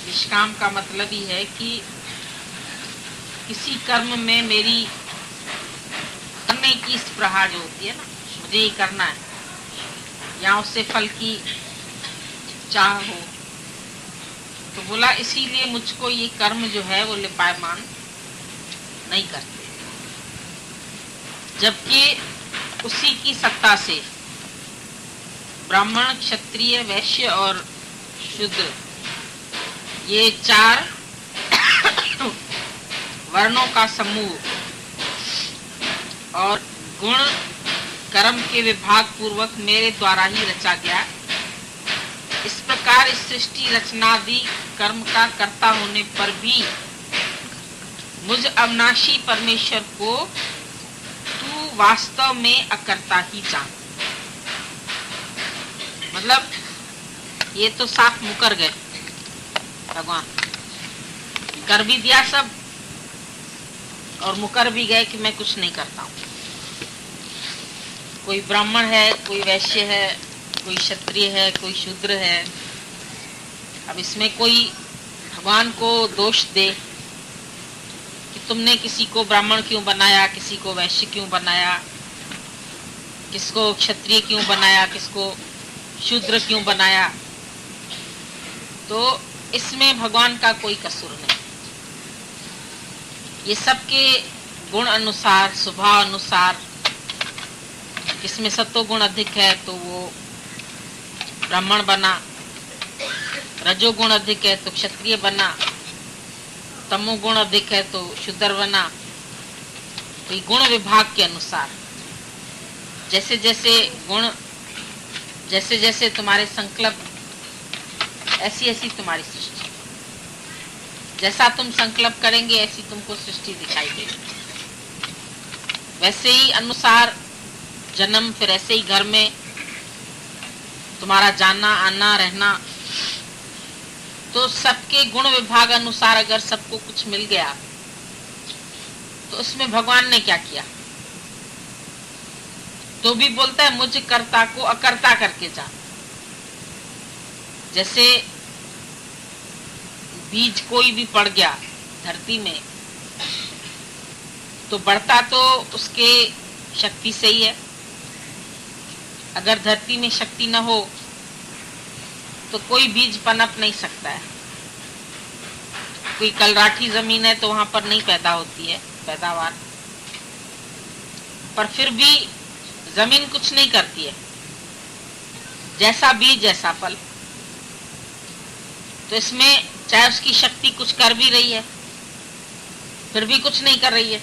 निष्काम का मतलब ही है कि किसी कर्म में मेरी करने की स्पृहा जो होती है ना, मुझे ये करना है या उससे फल की चाह हो, तो बोला इसीलिए मुझको ये कर्म जो है वो लिपायमान नहीं करते, जबकि उसी की सत्ता से ब्राह्मण, क्षत्रिय, वैश्य और शूद्र ये 4 वर्णों का समूह और गुण कर्म के विभाग पूर्वक मेरे द्वारा ही रचा गया। इस प्रकार इस सृष्टि रचनादि कर्म का कर्ता होने पर भी मुझ अविनाशी परमेश्वर को तू वास्तव में अकर्ता ही जान। मतलब ये तो साफ मुकर गए भगवान, कर भी दिया सब और मुकर भी गए कि मैं कुछ नहीं करता हूं। कोई ब्राह्मण है, कोई वैश्य है, कोई क्षत्रिय है, कोई शूद्र है। अब इसमें कोई भगवान को दोष दे कि तुमने किसी को ब्राह्मण क्यों बनाया, किसी को वैश्य क्यों बनाया, किसको क्षत्रिय क्यों बनाया, किसको शूद्र क्यों बनाया, तो इसमें भगवान का कोई कसूर नहीं। ये सबके गुण अनुसार, स्वभाव अनुसार, किसमें सत्व गुण अधिक है तो वो ब्राह्मण बना, रजोगुण अधिक है तो क्षत्रिय बना, तमोगुण अधिक है तो शूद्र बना। तो गुण विभाग के अनुसार जैसे जैसे गुण, जैसे जैसे तुम्हारे संकल्प, ऐसी ऐसी तुम्हारी सृष्टि। जैसा तुम संकल्प करेंगे ऐसी तुमको सृष्टि दिखाई देगी। वैसे ही अनुसार जन्म, फिर ऐसे ही घर में तुम्हारा जाना आना रहना। तो सबके गुण विभाग अनुसार अगर सबको कुछ मिल गया तो उसमें भगवान ने क्या किया? तो भी बोलता है मुझ कर्ता को अकर्ता करके जान। जैसे बीज कोई भी पड़ गया धरती में तो बढ़ता तो उसके शक्ति से ही है। अगर धरती में शक्ति न हो तो कोई बीज पनप नहीं सकता है। कोई कलराठी जमीन है तो वहां पर नहीं पैदा होती है पैदावार, पर फिर भी जमीन कुछ नहीं करती है। जैसा बीज जैसा फल। तो इसमें चाहे उसकी शक्ति कुछ कर भी रही है फिर भी कुछ नहीं कर रही है।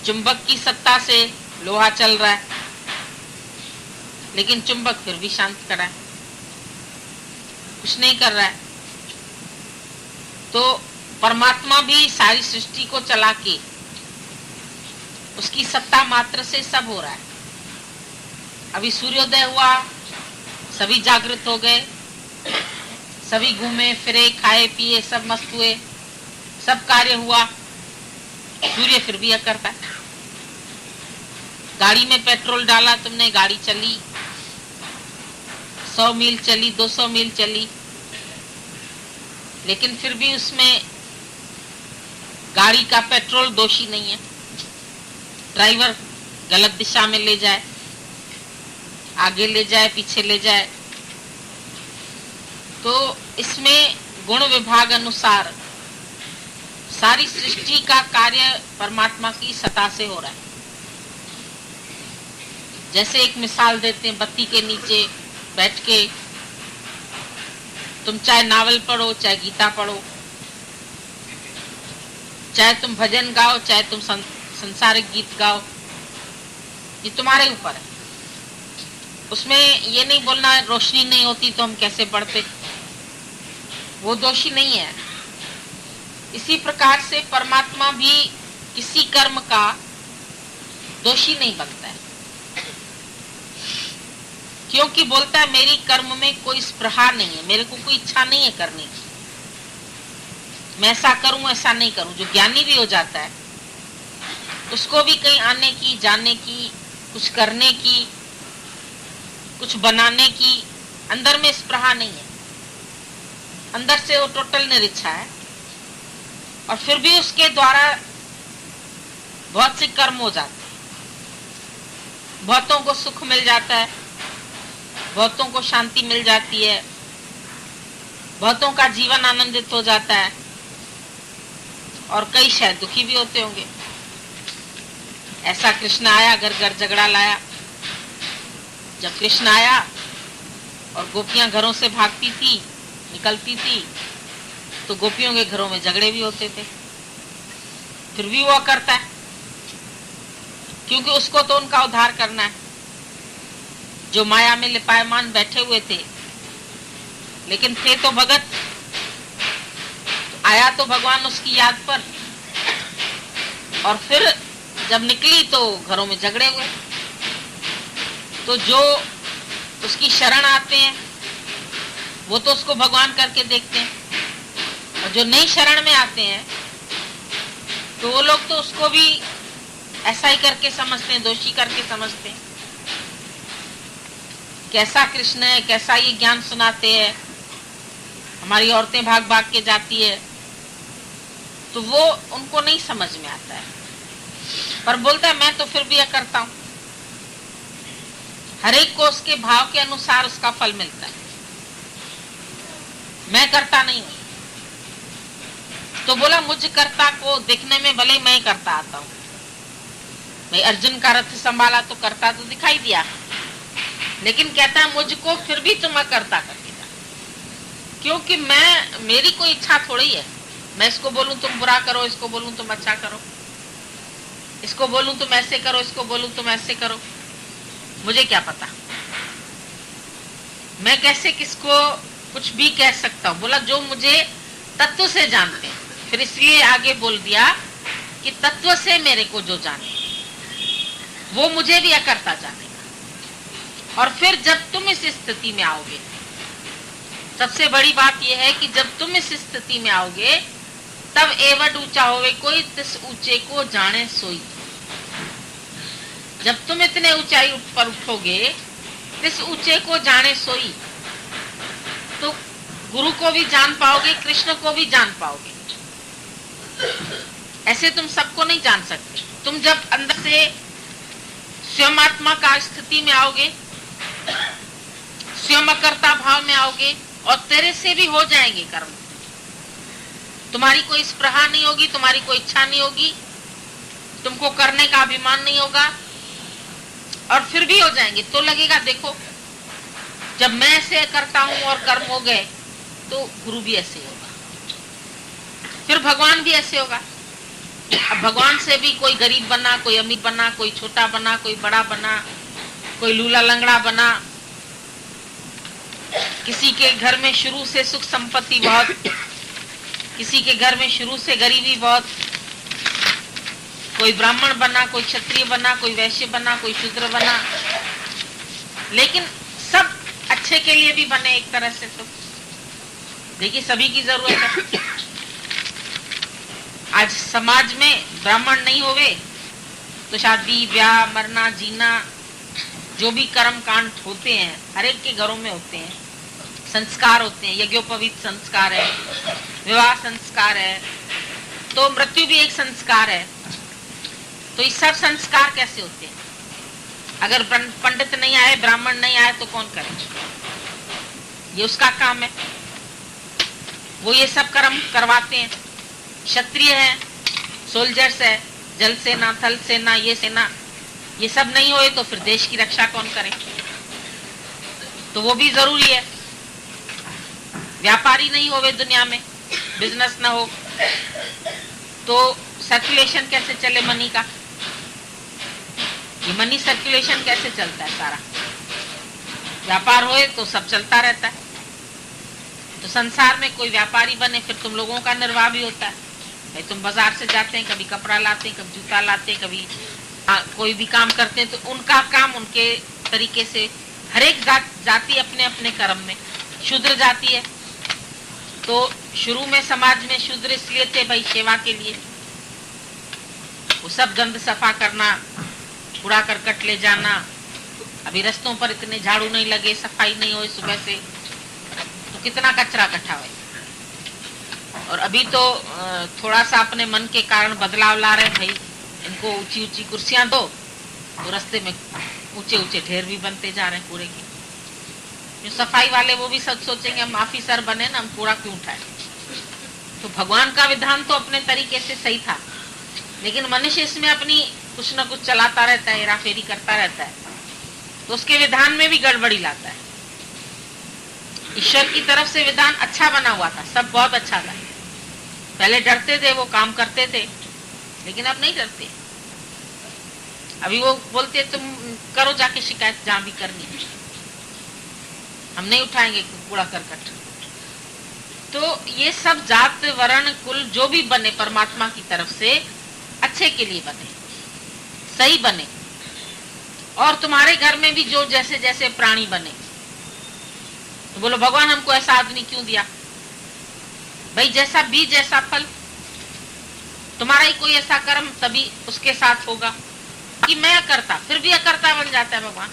चुंबक की सत्ता से लोहा चल रहा है लेकिन चुंबक फिर भी शांत खड़ा है, कुछ नहीं कर रहा है। तो परमात्मा भी सारी सृष्टि को चला के उसकी सत्ता मात्र से सब हो रहा है। अभी सूर्योदय हुआ, सभी जागृत हो गए, सभी घूमे फिरे, खाए पिए, सब मस्त हुए, सब कार्य हुआ। सूर्य फिर भी करता है। गाड़ी में पेट्रोल डाला तुमने, गाड़ी चली, 100 मील चली, 200 मील चली, लेकिन फिर भी उसमें गाड़ी का पेट्रोल दोषी नहीं है। ड्राइवर गलत दिशा में ले जाए, आगे ले जाए, पीछे ले जाए, तो इसमें गुण विभाग अनुसार सारी सृष्टि का कार्य परमात्मा की सत्ता से हो रहा है। जैसे एक मिसाल देते हैं, बत्ती के नीचे बैठ के तुम चाहे नावल पढ़ो, चाहे गीता पढ़ो, चाहे तुम भजन गाओ, चाहे तुम संसारिक गीत गाओ, ये तुम्हारे ऊपर है। उसमें ये नहीं बोलना रोशनी नहीं होती तो हम कैसे पढ़ते, वो दोषी नहीं है। इसी प्रकार से परमात्मा भी किसी कर्म का दोषी नहीं बनता है, क्योंकि बोलता है मेरी कर्म में कोई स्पृहा नहीं है, मेरे को कोई इच्छा नहीं है करने की, मैं ऐसा करूं ऐसा नहीं करूं। जो ज्ञानी भी हो जाता है उसको भी कहीं आने की, जाने की, कुछ करने की, कुछ बनाने की अंदर में स्पृहा नहीं है। अंदर से वो टोटल निरीक्षा है, और फिर भी उसके द्वारा बहुत से कर्म हो जाते हैं, बहुतों को सुख मिल जाता है, बहुतों को शांति मिल जाती है, बहुतों का जीवन आनंदित हो जाता है, और कई शायद दुखी भी होते होंगे। ऐसा कृष्ण आया, घर घर झगड़ा लाया। जब कृष्ण आया और गोपियां घरों से भागती थी, निकलती थी, तो गोपियों के घरों में झगड़े भी होते थे। फिर भी वो करता है, क्योंकि उसको तो उनका उद्धार करना है। जो माया में लिपायमान बैठे हुए थे, लेकिन थे तो भगत, आया तो भगवान उसकी याद पर, और फिर जब निकली तो घरों में झगड़े हुए। तो जो उसकी शरण आते हैं वो तो उसको भगवान करके देखते हैं, और जो नई शरण में आते हैं तो वो लोग तो उसको भी ऐसा ही करके समझते हैं, दोषी करके समझते हैं। कैसा कृष्ण है, कैसा ये ज्ञान सुनाते हैं, हमारी औरतें भाग भाग के जाती है, तो वो उनको नहीं समझ में आता है। पर बोलता है मैं तो फिर भी यह करता हूं। हर एक को उसके भाव के अनुसार उसका फल मिलता है, मैं करता नहीं हूं। तो बोला मुझ कर्ता को देखने में भले मैं करता आता हूं। मैं अर्जुन का रथ संभाला तो करता तो दिखाई दिया, लेकिन कहता है मुझको फिर भी तुम करता करके जा, क्योंकि मेरी कोई इच्छा थोड़ी है। मैं इसको बोलूं तुम बुरा करो, इसको बोलूं तुम अच्छा करो, इसको बोलूं तुम ऐसे करो, इसको बोलूं तुम ऐसे करो, मुझे क्या पता। मैं कैसे किसको कुछ भी कह सकता हूं। बोला जो मुझे तत्व से जानते हैं। फिर इसलिए आगे बोल दिया कि तत्व से मेरे को जो जाने वो मुझे भी अकर्ता जानेगा। और फिर जब तुम इस स्थिति में आओगे, सबसे बड़ी बात यह है कि जब तुम इस स्थिति में आओगे तब एवट ऊंचा होवे कोई तिस ऊंचे को जाने सोई। जब तुम इतने ऊंचाई पर उठोगे, तिस ऊंचे को जाने सोई, तो गुरु को भी जान पाओगे, कृष्ण को भी जान पाओगे। ऐसे तुम सबको नहीं जान सकते। तुम जब अंदर से स्वयं आत्मा का स्थिति में आओगे, स्वयं कर्ता भाव में आओगे, और तेरे से भी हो जाएंगे कर्म। तुम्हारी कोई स्पृहा नहीं होगी, तुम्हारी कोई इच्छा नहीं होगी, तुमको करने का अभिमान नहीं होगा, और फिर भी हो जाएंगे। तो लगेगा देखो जब मैं ऐसे करता हूं और कर्म हो गए, तो गुरु भी ऐसे होगा, फिर भगवान भी ऐसे होगा। अब भगवान से भी कोई गरीब बना, कोई अमीर बना, कोई छोटा बना, कोई बड़ा बना, कोई लूला लंगड़ा बना, किसी के घर में शुरू से सुख संपत्ति बहुत, किसी के घर में शुरू से गरीबी बहुत, कोई ब्राह्मण बना, कोई क्षत्रिय बना, कोई वैश्य बना, कोई शूद्र बना, लेकिन सब अच्छे के लिए भी बने एक तरह से। तो देखिए सभी की जरूरत है। आज समाज में ब्राह्मण नहीं होवे तो शादी ब्याह मरना जीना जो भी कर्म कांड होते हैं हर एक के घरों में होते हैं, संस्कार होते हैं, यज्ञोपवीत संस्कार है, विवाह संस्कार है, तो मृत्यु भी एक संस्कार है। तो ये सब संस्कार कैसे होते हैं? अगर पंडित नहीं आए, ब्राह्मण नहीं आए तो कौन करे? ये उसका काम है, वो ये सब कर्म करवाते हैं। क्षत्रिय है, सोल्जर्स है, जल सेना, थल सेना, ये सेना, ये सब नहीं होए तो फिर देश की रक्षा कौन करे? तो वो भी जरूरी है। व्यापारी नहीं होवे दुनिया में, बिजनेस ना हो तो सर्कुलेशन कैसे चले मनी का? ये मनी सर्कुलेशन कैसे चलता है? सारा व्यापार होए तो सब चलता रहता है। तो संसार में कोई व्यापारी बने फिर तुम लोगों का निर्वाह भी होता है। भाई तुम बाजार से जाते हैं, कभी कपड़ा लाते हैं, कभी जूता लाते हैं, कभी कोई भी काम करते हैं, तो उनका काम उनके तरीके से, हर एक जाति अपने अपने कर्म में। शूद्र जाति है तो शुरू में समाज में शूद्र इसलिए थे भाई सेवा के लिए, वो सब गंद सफा करना, कूड़ा करकट ले जाना। अभी रास्तों पर इतने झाड़ू नहीं लगे, सफाई नहीं हुई सुबह से, तो कितना कचरा इकट्ठा हुआ। और अभी तो थोड़ा सा अपने मन के कारण बदलाव ला रहे हैं, भाई इनको ऊंची ऊंची कुर्सियां दो, तो रास्ते में ऊंचे ऊंचे ढेर भी बनते जा रहे हैं कूड़े के। जो सफाई वाले वो भी सब सोचेंगे हम ऑफिसर बने ना, हम कूड़ा क्यों उठाए। तो भगवान का विधान तो अपने तरीके से सही था, लेकिन मनुष्य इसमें अपनी कुछ न कुछ चलाता रहता है, हेराफेरी करता रहता है, तो उसके विधान में भी गड़बड़ी लाता है। ईश्वर की तरफ से विधान अच्छा बना हुआ था, सब बहुत अच्छा था। पहले डरते थे, वो काम करते थे, लेकिन अब नहीं डरते। अभी वो बोलते तुम करो जाके शिकायत जहां भी करनी है, हम नहीं उठाएंगे कूड़ा करकट। तो ये सब जात वर्ण कुल जो भी बने परमात्मा की तरफ से अच्छे के लिए बने, सही बने। और तुम्हारे घर में भी जो जैसे जैसे प्राणी बने, तो बोलो भगवान हमको ऐसा आदमी क्यों दिया। भाई जैसा बीज जैसा फल, तुम्हारा ही कोई ऐसा कर्म तभी उसके साथ होगा। कि मैं करता फिर भी अकर्ता बन जाता है भगवान।